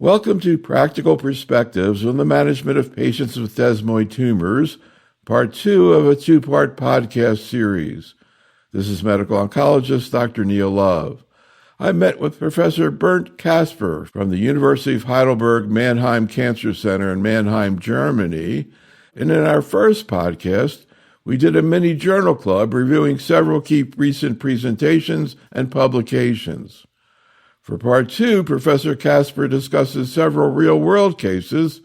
Welcome to Practical Perspectives on the Management of Patients with Desmoid Tumors, Part 2 of a two-part podcast series. This is medical oncologist Dr. Neil Love. I met with Professor Bernd Kasper from the University of Heidelberg Mannheim Cancer Center in Mannheim, Germany. And in our first podcast, we did a mini journal club reviewing several key recent presentations and publications. For Part 2, Professor Kasper discusses several real-world cases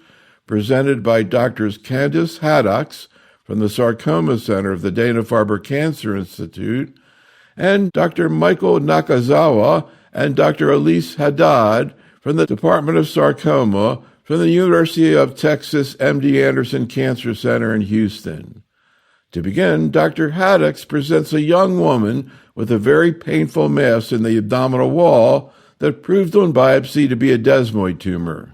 presented by Drs. Candice Haddocks from the Sarcoma Center of the Dana-Farber Cancer Institute, and Dr. Michael Nakazawa and Dr. Elise Haddad from the Department of Sarcoma from the University of Texas MD Anderson Cancer Center in Houston. To begin, Dr. Haddocks presents a young woman with a very painful mass in the abdominal wall that proved on biopsy to be a desmoid tumor.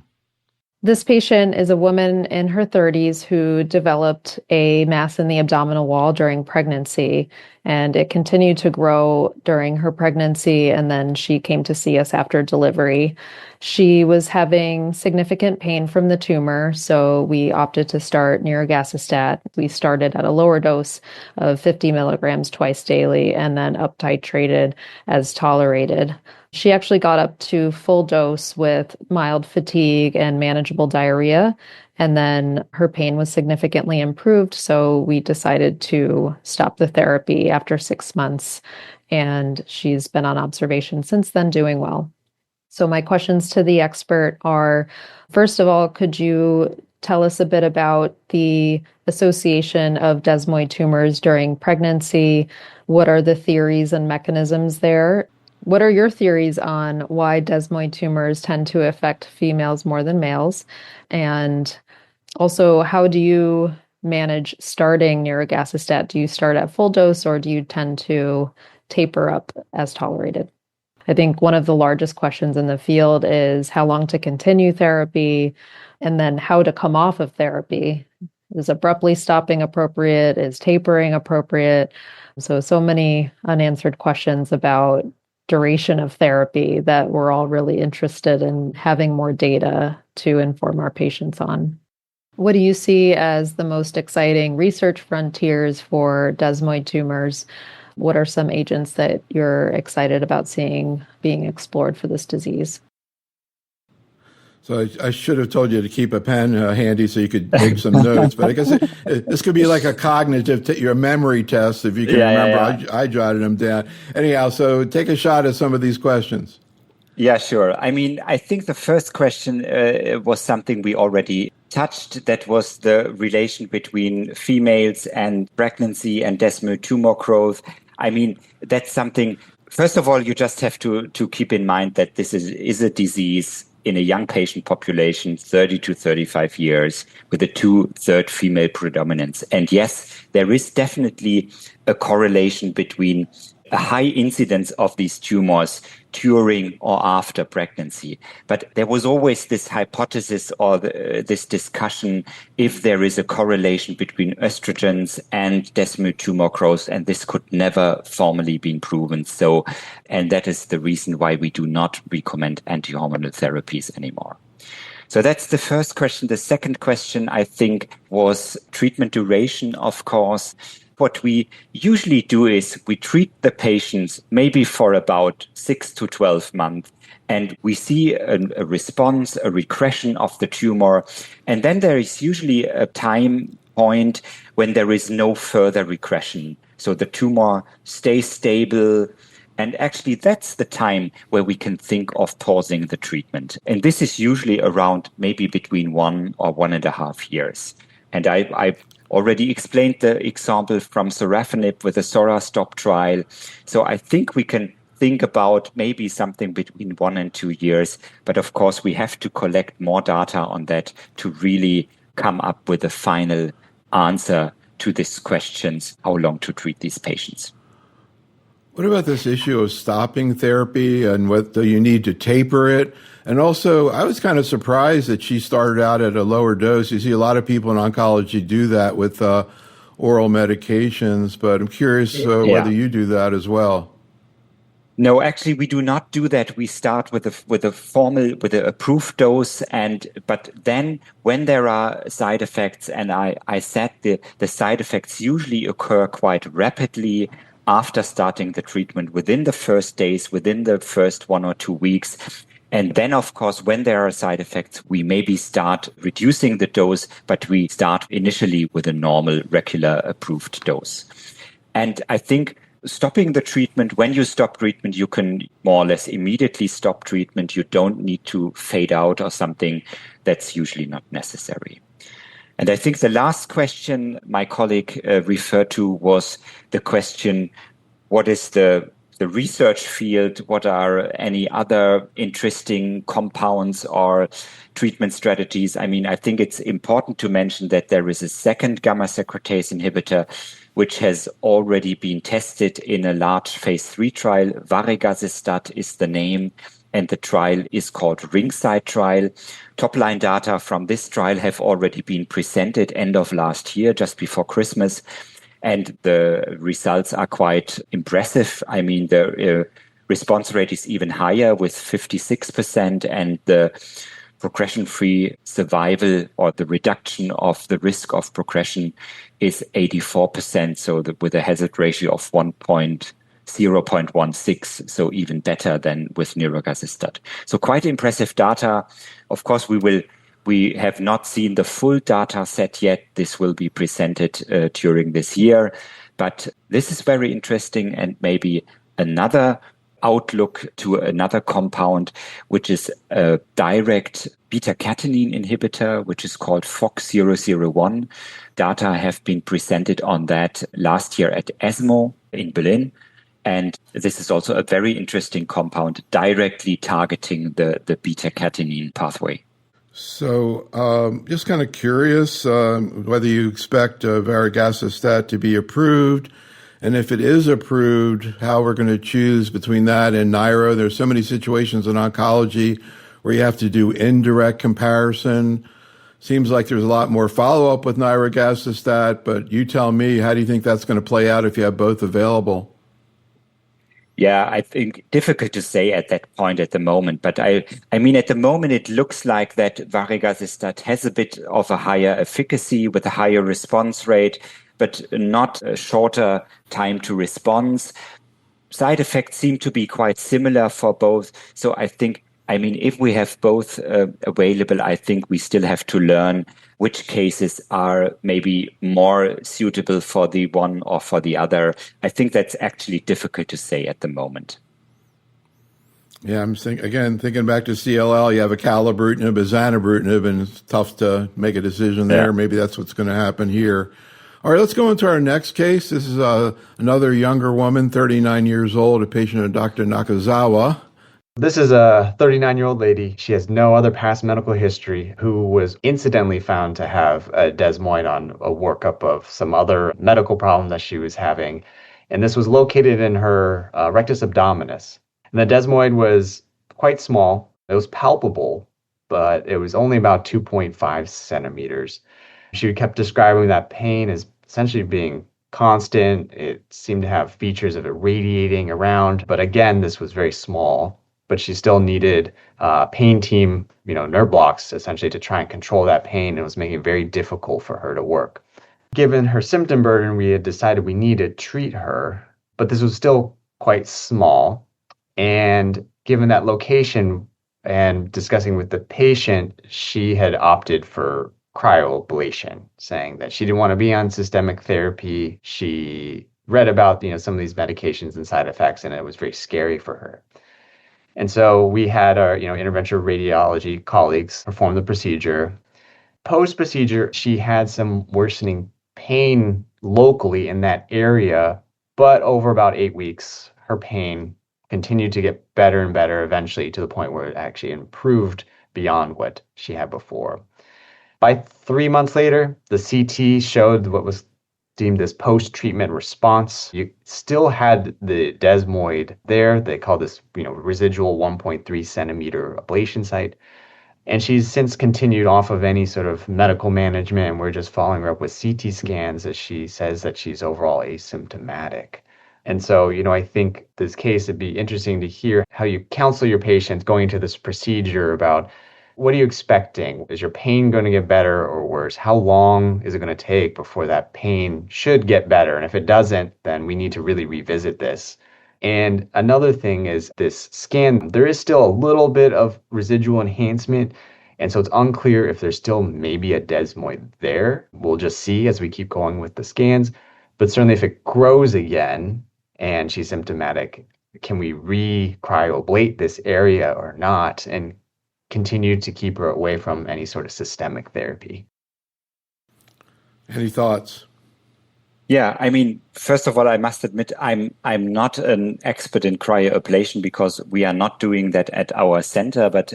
This patient is a woman in her 30s who developed a mass in the abdominal wall during pregnancy, and it continued to grow during her pregnancy, and then she came to see us after delivery. She was having significant pain from the tumor, so we opted to start nirogacestat. We started at a lower dose of 50 milligrams twice daily and then up titrated as tolerated. She actually got up to full dose with mild fatigue and manageable diarrhea, and then her pain was significantly improved, so we decided to stop the therapy after 6 months, and she's been on observation since then, doing well. So my questions to the expert are, first of all, could you tell us a bit about the association of desmoid tumors during pregnancy? What are the theories and mechanisms there? What are your theories on why desmoid tumors tend to affect females more than males? And also, how do you manage starting nirogacestat? Do you start at full dose or do you tend to taper up as tolerated? I think one of the largest questions in the field is how long to continue therapy and then how to come off of therapy. Is abruptly stopping appropriate? Is tapering appropriate? So many unanswered questions about duration of therapy that we're all really interested in having more data to inform our patients on. What do you see as the most exciting research frontiers for desmoid tumors? What are some agents that you're excited about seeing being explored for this disease? So I should have told you to keep a pen handy so you could take some notes, but I guess this could be like a cognitive, your memory test, if you can remember. Yeah. I jotted them down. Anyhow, so take a shot at some of these questions. Yeah, sure. I mean, I think the first question was something we already touched. That was the relation between females and pregnancy and desmoid tumor growth. I mean, that's something, first of all, you just have to keep in mind that this is a disease in a young patient population, 30 to 35 years, with a 2/3 female predominance. And yes, there is definitely a correlation between a high incidence of these tumors during or after pregnancy. But there was always this hypothesis or this discussion if there is a correlation between estrogens and desmoid tumor growth, and this could never formally be proven. So, and that is the reason why we do not recommend anti-hormonal therapies anymore. So that's the first question. The second question, I think, was treatment duration, of course. What we usually do is we treat the patients maybe for about 6 to 12 months, and we see a response, a regression of the tumor. And then there is usually a time point when there is no further regression. So the tumor stays stable. And actually, that's the time where we can think of pausing the treatment. And this is usually around maybe between 1 or 1.5 years. And I already explained the example from sorafenib with the SORA-STOP trial. So I think we can think about maybe something between 1 and 2 years. But of course, we have to collect more data on that to really come up with a final answer to these questions, how long to treat these patients. What about this issue of stopping therapy and what do you need to taper it? And also, I was kind of surprised that she started out at a lower dose. You see a lot of people in oncology do that with oral medications, but I'm curious whether you do that as well. No, actually, we do not do that. We start with a approved dose, but then when there are side effects, and I said the side effects usually occur quite rapidly after starting the treatment within the first days, within the first 1 or 2 weeks. And then, of course, when there are side effects, we maybe start reducing the dose, but we start initially with a normal, regular approved dose. And I think stopping the treatment, when you stop treatment, you can more or less immediately stop treatment. You don't need to fade out or something. That's usually not necessary. And I think the last question my colleague referred to was the question, what is the research field? What are any other interesting compounds or treatment strategies? I mean, I think it's important to mention that there is a second gamma secretase inhibitor, which has already been tested in a large phase 3 trial. Varegacestat is the name, and the trial is called Ringside trial. Top-line data from this trial have already been presented end of last year, just before Christmas, and the results are quite impressive. I mean, the response rate is even higher with 56%, and the progression-free survival or the reduction of the risk of progression is 84%. So with a hazard ratio of 0.16, so even better than with nirogacestat. So quite impressive data. Of course, we have not seen the full data set yet. This will be presented during this year. But this is very interesting, and maybe another outlook to another compound, which is a direct beta-catenin inhibitor, which is called FOX001. Data have been presented on that last year at ESMO in Berlin. And this is also a very interesting compound directly targeting the beta-catenin pathway. So just kind of curious whether you expect varegacestat to be approved, and if it is approved, how we're going to choose between that and Niro. There's so many situations in oncology where you have to do indirect comparison. Seems like there's a lot more follow-up with nirogacestat, but you tell me, how do you think that's going to play out if you have both available? Yeah, I think difficult to say at that point at the moment. But I mean, at the moment, it looks like that varegacestat has a bit of a higher efficacy with a higher response rate, but not a shorter time to response. Side effects seem to be quite similar for both. So I think, I mean, if we have both available, I think we still have to learn which cases are maybe more suitable for the one or for the other. I think that's actually difficult to say at the moment. Yeah, I'm thinking back to CLL, you have acalabrutinib, zanubrutinib, and it's tough to make a decision there. Yeah. Maybe that's what's going to happen here. All right, let's go into our next case. This is another younger woman, 39 years old, a patient of Dr. Nakazawa. This is a 39-year-old lady. She has no other past medical history, who was incidentally found to have a desmoid on a workup of some other medical problem that she was having. And this was located in her rectus abdominus. And the desmoid was quite small. It was palpable, but it was only about 2.5 centimeters. She kept describing that pain as essentially being constant. It seemed to have features of it radiating around. But again, this was very small. But she still needed pain team, nerve blocks essentially to try and control that pain. It was making it very difficult for her to work. Given her symptom burden, we had decided we needed to treat her, but this was still quite small. And given that location and discussing with the patient, she had opted for cryoablation, saying that she didn't want to be on systemic therapy. She read about, some of these medications and side effects, and it was very scary for her. And so we had our, interventional radiology colleagues perform the procedure. Post-procedure, she had some worsening pain locally in that area, but over about 8 weeks, her pain continued to get better and better, eventually to the point where it actually improved beyond what she had before. By 3 months later, the CT showed what was deemed this post-treatment response. You still had the desmoid there. They call this, residual 1.3 centimeter ablation site. And she's since continued off of any sort of medical management, and we're just following her up with CT scans as she says that she's overall asymptomatic. And so, I think this case, it'd be interesting to hear how you counsel your patients going into this procedure about what are you expecting? Is your pain going to get better or worse? How long is it going to take before that pain should get better? And if it doesn't, then we need to really revisit this. And another thing is this scan, there is still a little bit of residual enhancement. And so it's unclear if there's still maybe a desmoid there. We'll just see as we keep going with the scans. But certainly if it grows again and she's symptomatic, can we re-cryoablate this area or not and continue to keep her away from any sort of systemic therapy? Any thoughts? Yeah, I mean, first of all, I must admit I'm not an expert in cryoablation because we are not doing that at our center. But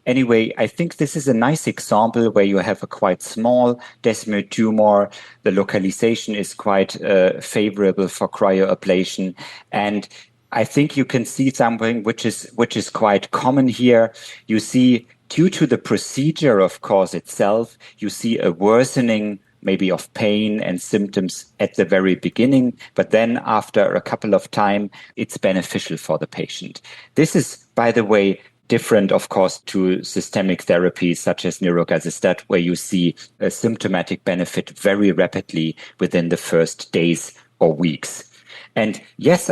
anyway, I think this is a nice example where you have a quite small desmoid tumor. The localization is quite favorable for cryoablation, and I think you can see something which is quite common here. You see, due to the procedure, of course, itself, you see a worsening maybe of pain and symptoms at the very beginning, but then after a couple of time, it's beneficial for the patient. This is, by the way, different, of course, to systemic therapies such as nirogacestat, where you see a symptomatic benefit very rapidly within the first days or weeks. And yes,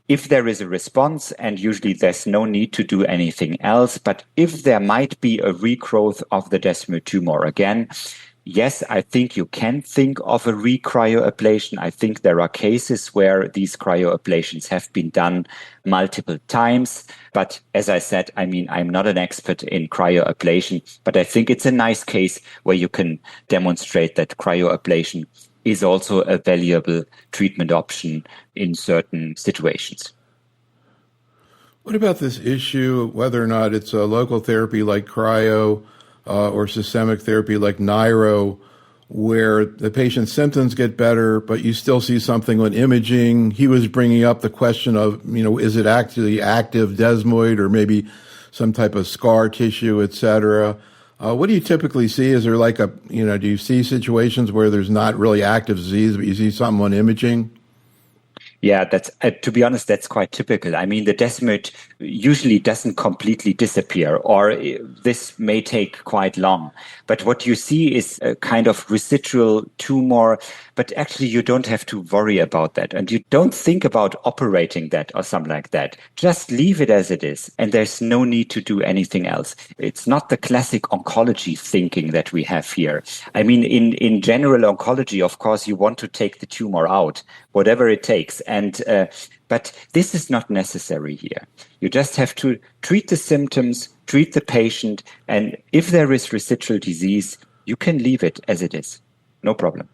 if there is a response, and usually there's no need to do anything else, but if there might be a regrowth of the desmoid tumor again, yes, I think you can think of a recryoablation. I think there are cases where these cryoablations have been done multiple times. But as I said, I'm not an expert in cryoablation, but I think it's a nice case where you can demonstrate that cryoablation is also a valuable treatment option in certain situations. What about this issue, whether or not it's a local therapy like cryo or systemic therapy like Niro, where the patient's symptoms get better, but you still see something on imaging? He was bringing up the question of, is it actually active desmoid or maybe some type of scar tissue, et cetera? What do you typically see? Is there do you see situations where there's not really active disease, but you see something on imaging? Yeah, that's to be honest, that's quite typical. The desmoid usually doesn't completely disappear, or this may take quite long. But what you see is a kind of residual tumor, but actually you don't have to worry about that. And you don't think about operating that or something like that. Just leave it as it is. And there's no need to do anything else. It's not the classic oncology thinking that we have here. In general oncology, of course, you want to take the tumor out, whatever it takes. But this is not necessary here. You just have to treat the symptoms, treat the patient, and if there is residual disease, you can leave it as it is. No problem.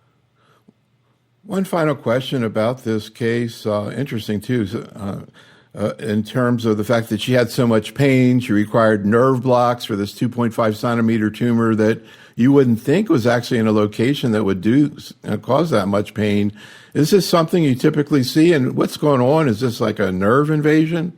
One final question about this case, interesting too, in terms of the fact that she had so much pain. She required nerve blocks for this 2.5 centimeter tumor that you wouldn't think was actually in a location that would cause that much pain. Is this something you typically see? And what's going on? Is this like a nerve invasion?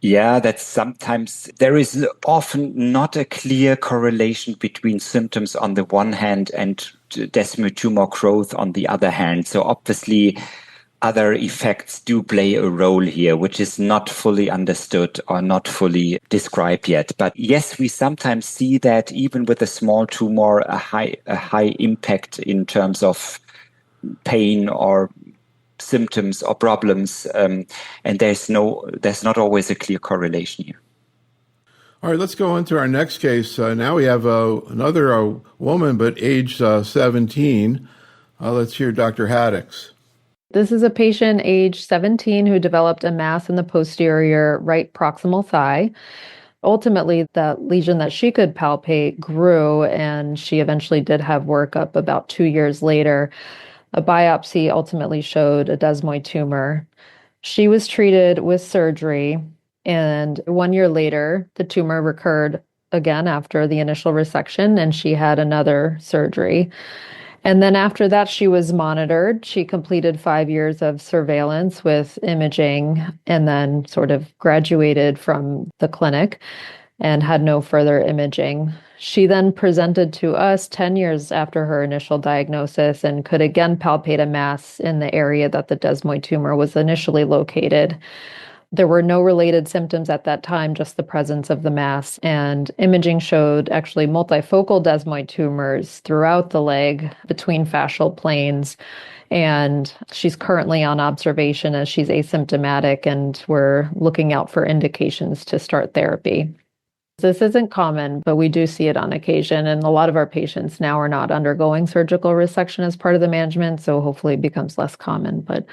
Yeah, that's sometimes, there is often not a clear correlation between symptoms on the one hand and desmoid tumor growth on the other hand. So obviously, other effects do play a role here, which is not fully understood or not fully described yet. But yes, we sometimes see that even with a small tumor, a high impact in terms of pain or symptoms or problems, and there's not always a clear correlation here. All right, let's go on to our next case. Now we have another woman, but age 17. Let's hear Dr. Haddix. This is a patient age 17 who developed a mass in the posterior right proximal thigh. Ultimately, the lesion that she could palpate grew, and she eventually did have workup about 2 years later. A biopsy ultimately showed a desmoid tumor. She was treated with surgery, and 1 year later, the tumor recurred again after the initial resection, and she had another surgery. And then after that, she was monitored. She completed 5 years of surveillance with imaging and then sort of graduated from the clinic. and had no further imaging. She then presented to us 10 years after her initial diagnosis and could again palpate a mass in the area that the desmoid tumor was initially located. There were no related symptoms at that time, just the presence of the mass. And imaging showed actually multifocal desmoid tumors throughout the leg between fascial planes. And she's currently on observation as she's asymptomatic, and we're looking out for indications to start therapy. This isn't common, but we do see it on occasion. And a lot of our patients now are not undergoing surgical resection as part of the management, so hopefully it becomes less common. But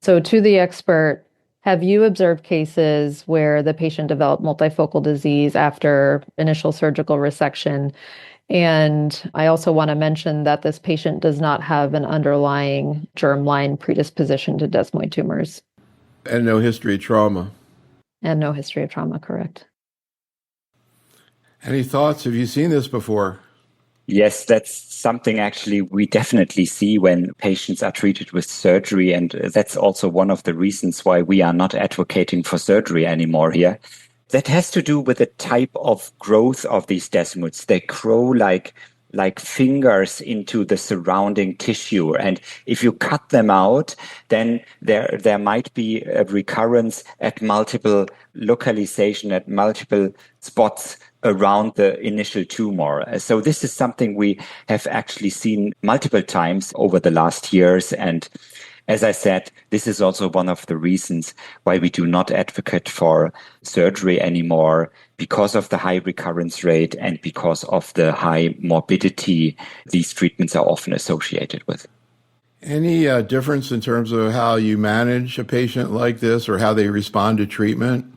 so to the expert, have you observed cases where the patient developed multifocal disease after initial surgical resection? And I also want to mention that this patient does not have an underlying germline predisposition to desmoid tumors. And no history of trauma. And no history of trauma, correct. Any thoughts? Have you seen this before? Yes, that's something actually we definitely see when patients are treated with surgery. And that's also one of the reasons why we are not advocating for surgery anymore here. That has to do with the type of growth of these desmoids. They grow like fingers into the surrounding tissue. And if you cut them out, then there might be a recurrence at multiple localization, at multiple spots around the initial tumor. So this is something we have actually seen multiple times over the last years. And as I said, this is also one of the reasons why we do not advocate for surgery anymore, because of the high recurrence rate and because of the high morbidity these treatments are often associated with. Any difference in terms of how you manage a patient like this or how they respond to treatment?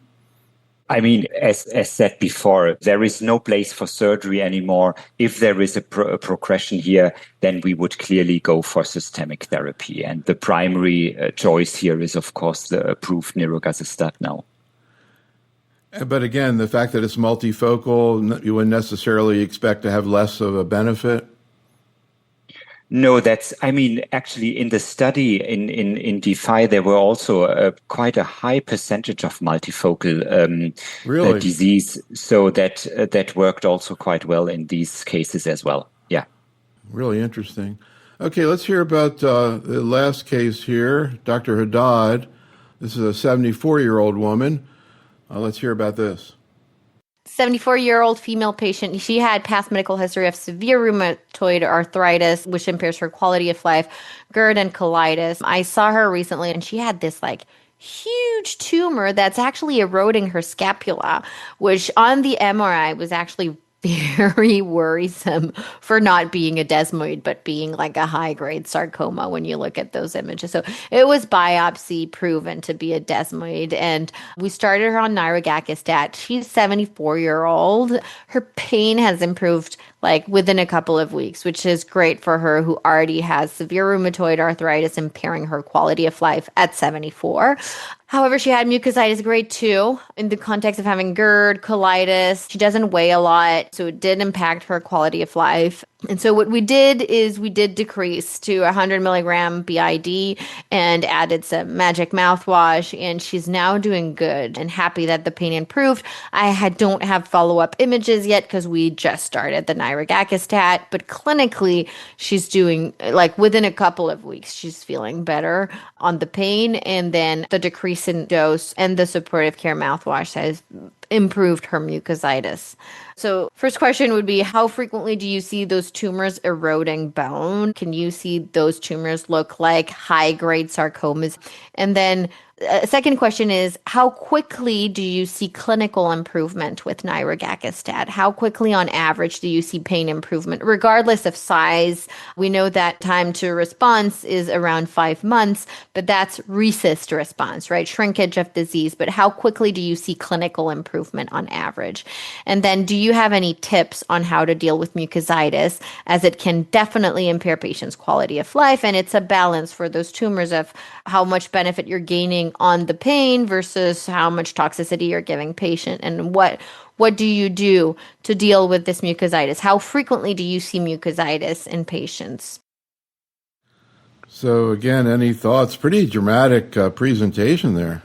I mean, as said before, there is no place for surgery anymore. If there is a progression here, then we would clearly go for systemic therapy. And the primary choice here is, of course, the approved nirogacestat now. But again, the fact that it's multifocal, you wouldn't necessarily expect to have less of a benefit? No, actually in the study in DeFi, there were also quite a high percentage of multifocal disease. So that worked also quite well in these cases as well. Yeah. Really interesting. Okay, let's hear about the last case here. Dr. Haddad. This is a 74-year-old woman. Let's hear about this. 74-year-old female patient. She had past medical history of severe rheumatoid arthritis, which impairs her quality of life, GERD, and colitis. I saw her recently, and she had this huge tumor that's actually eroding her scapula, which on the MRI was actually very worrisome for not being a desmoid, but being like a high-grade sarcoma when you look at those images. So it was biopsy proven to be a desmoid. And we started her on nirogacestat. She's 74-year-old. Her pain has improved within a couple of weeks, which is great for her who already has severe rheumatoid arthritis impairing her quality of life at 74. However, she had mucositis grade 2 in the context of having GERD, colitis. She doesn't weigh a lot, so it did impact her quality of life. And so what we did is we did decrease to 100 milligram BID and added some magic mouthwash, and she's now doing good and happy that the pain improved. I don't have follow-up images yet because we just started the nirogacestat, but clinically she's doing, within a couple of weeks, she's feeling better on the pain, and then the decrease in dose and the supportive care mouthwash has improved her mucositis. So first question would be, how frequently do you see those tumors eroding bone? Can you see those tumors look like high-grade sarcomas? And then second question is, how quickly do you see clinical improvement with nirogacestat? How quickly on average do you see pain improvement, regardless of size? We know that time to response is around 5 months, but that's RECIST response, right? Shrinkage of disease. But how quickly do you see clinical improvement on average? And then do you have any tips on how to deal with mucositis, as it can definitely impair patients' quality of life, and it's a balance for those tumors of how much benefit you're gaining on the pain versus how much toxicity you're giving patient, and what do you do to deal with this mucositis? How frequently do you see mucositis in patients? So again, any thoughts? Pretty dramatic presentation there.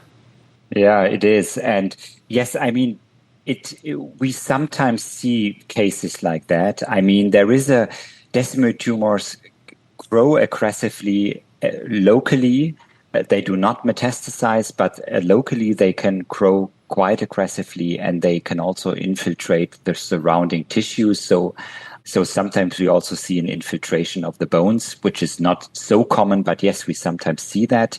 Yeah, it is. And yes, we sometimes see cases like that. I mean, there is a desmoid tumors grow aggressively locally. They do not metastasize, but locally they can grow quite aggressively, and they can also infiltrate the surrounding tissues. So sometimes we also see an infiltration of the bones, which is not so common, but yes, we sometimes see that.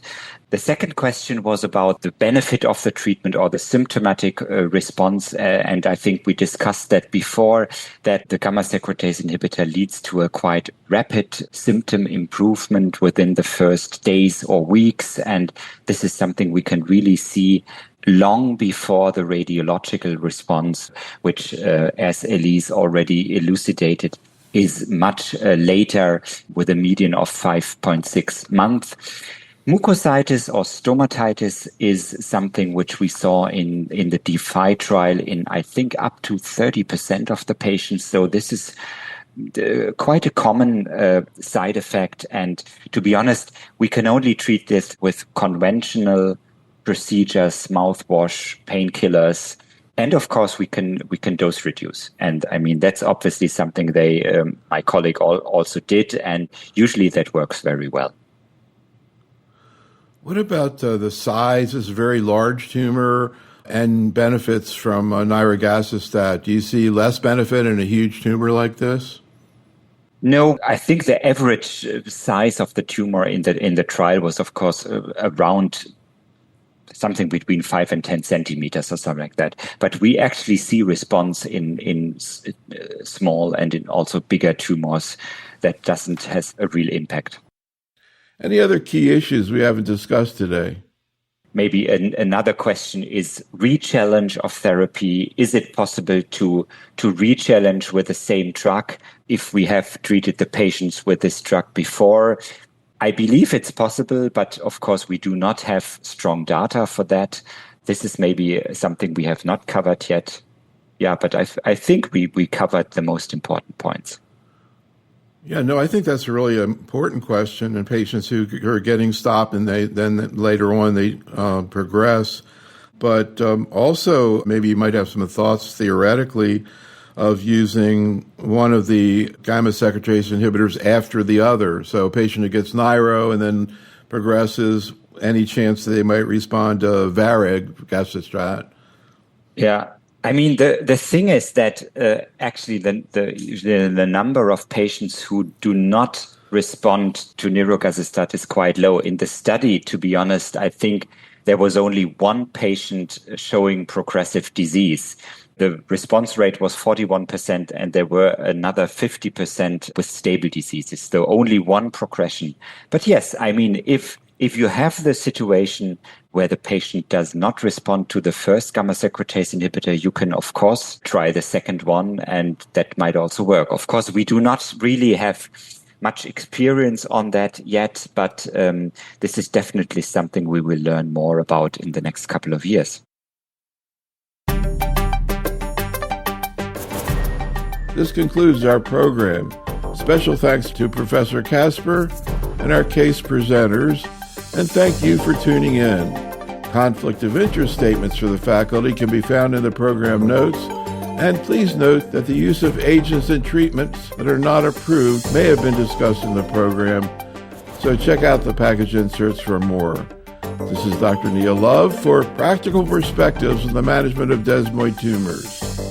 The second question was about the benefit of the treatment or the symptomatic response. And I think we discussed that before, that the gamma secretase inhibitor leads to a quite rapid symptom improvement within the first days or weeks. And this is something we can really see long before the radiological response, which, as Elise already elucidated, is much later with a median of 5.6 months. Mucositis or stomatitis is something which we saw in the DeFi trial in, I think, up to 30% of the patients. So this is quite a common side effect. And to be honest, we can only treat this with conventional procedures, mouthwash, painkillers, and of course we can dose reduce. And I mean, that's obviously something my colleague also did, and usually that works very well. What about the size? It's a very large tumor and benefits from nirogacestat. Do you see less benefit in a huge tumor like this? No, I think the average size of the tumor in the trial was, of course, around something between 5 and 10 centimeters or something like that. But we actually see response in small and in also bigger tumors that doesn't have a real impact. Any other key issues we haven't discussed today? Maybe another question is re-challenge of therapy. Is it possible to re-challenge with the same drug if we have treated the patients with this drug before? I believe it's possible, but of course we do not have strong data for that. This is maybe something we have not covered yet. Yeah, but I think we covered the most important points. Yeah, no, I think that's a really important question in patients who are getting stopped and then later on they progress. But also maybe you might have some thoughts theoretically of using one of the gamma secretase inhibitors after the other. So a patient who gets niro and then progresses, any chance that they might respond to varegacestat? Yeah. I mean, the thing is that actually the number of patients who do not respond to nirogacestat is quite low. In the study, to be honest, I think there was only one patient showing progressive disease. The response rate was 41%, and there were another 50% with stable diseases. So only one progression. But yes, I mean, if you have the situation where the patient does not respond to the first gamma secretase inhibitor, you can, of course, try the second one, and that might also work. Of course, we do not really have much experience on that yet, but this is definitely something we will learn more about in the next couple of years. This concludes our program. Special thanks to Professor Kasper and our case presenters, and thank you for tuning in. Conflict of interest statements for the faculty can be found in the program notes, and please note that the use of agents and treatments that are not approved may have been discussed in the program, so check out the package inserts for more. This is Dr. Neil Love for Practical Perspectives on the Management of Desmoid Tumors.